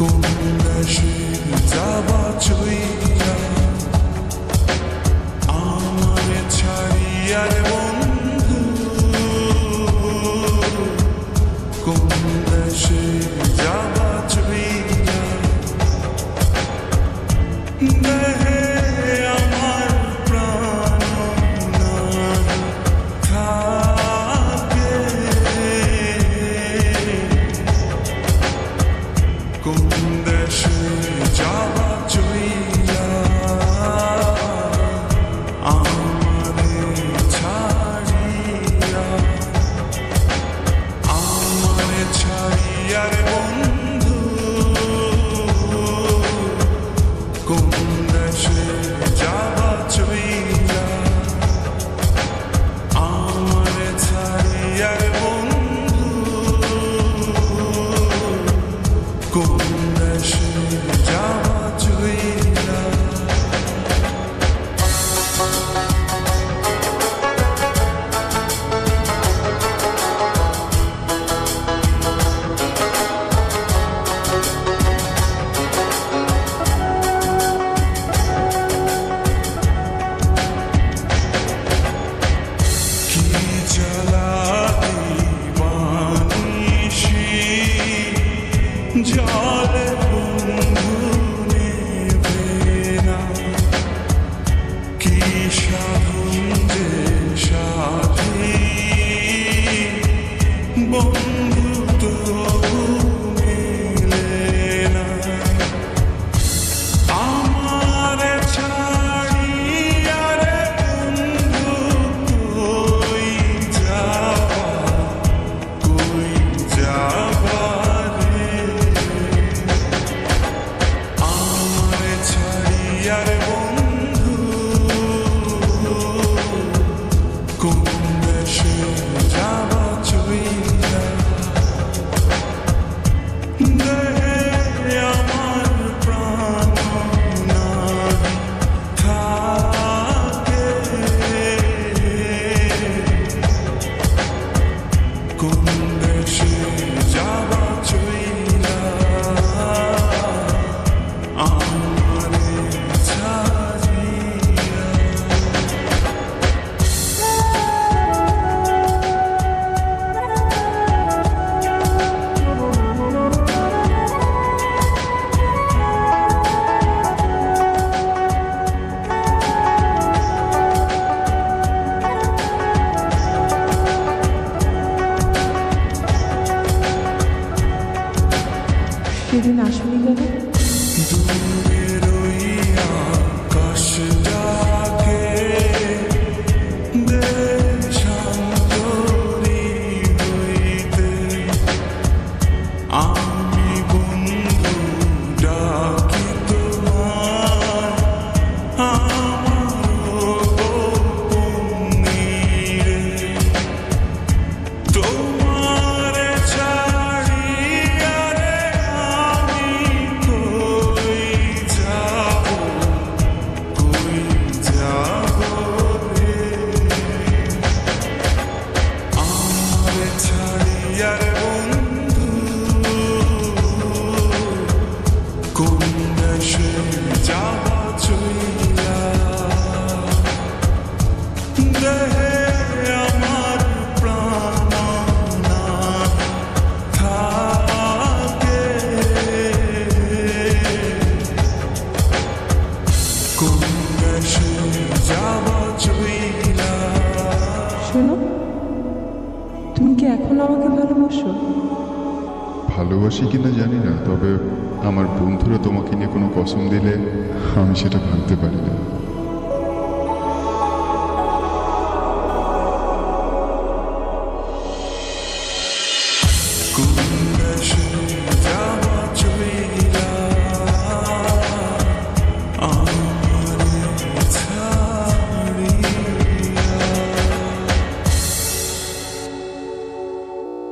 কোন দেশে যাবা চইলা আমার ছাড়িয়ার বন্ধু, কোন দেশে যাবা চইলা দেহে আমার প্রাণ থাকে, কোন দেশে যাবা চইলা আমারে ছাড়িয়া, আমারে ছাড়িয়ার বন্ধু, কোন দেশে যাবা চইলা আমারে ছাড়িয়ার বন্ধু, কোন দেশে যাবা চইলা। কি জ্বালা দিবানিশি জলে বন্ধু নেবে না, কি সাধন যে সাধি বন্ধু তো মেলে না, আমারে ছাড়িয়া রে বন্ধু কই যাবা, কই যাবা রে, আমারে ছাড়িয়া রে বন্ধু, কোন দেশে যাবা চইলা দেহে আমার প্রাণ থাকে, কোন দেশে যাবা চইলা আমারে ছাড়িয়া। সেদিন আসনি কেন? দূরের ওই আকাশ ডাকে দেশান্তরী হইতে, আমি বন্ধু ডাকি তোমার আমার গোপন নীড়ে, তোমারে ছাড়িয়া রে আমি কই যাব, কই যাব রে, আমারে ছাড়িয়া রে বন্ধু, কোন দেশে যাবা চইলা দেহে আমার প্রাণ থাকে, কোন দেশে যাবা চইলা। শোনো, তুমি কি এখন আমাকে ভালোবাসো? ভালোবাসি কিনা জানি না, তবে আমার বন্ধুরা তোমাকে নিয়ে কোনো কসম দিলে আমি সেটা ভাঙতে পারি না।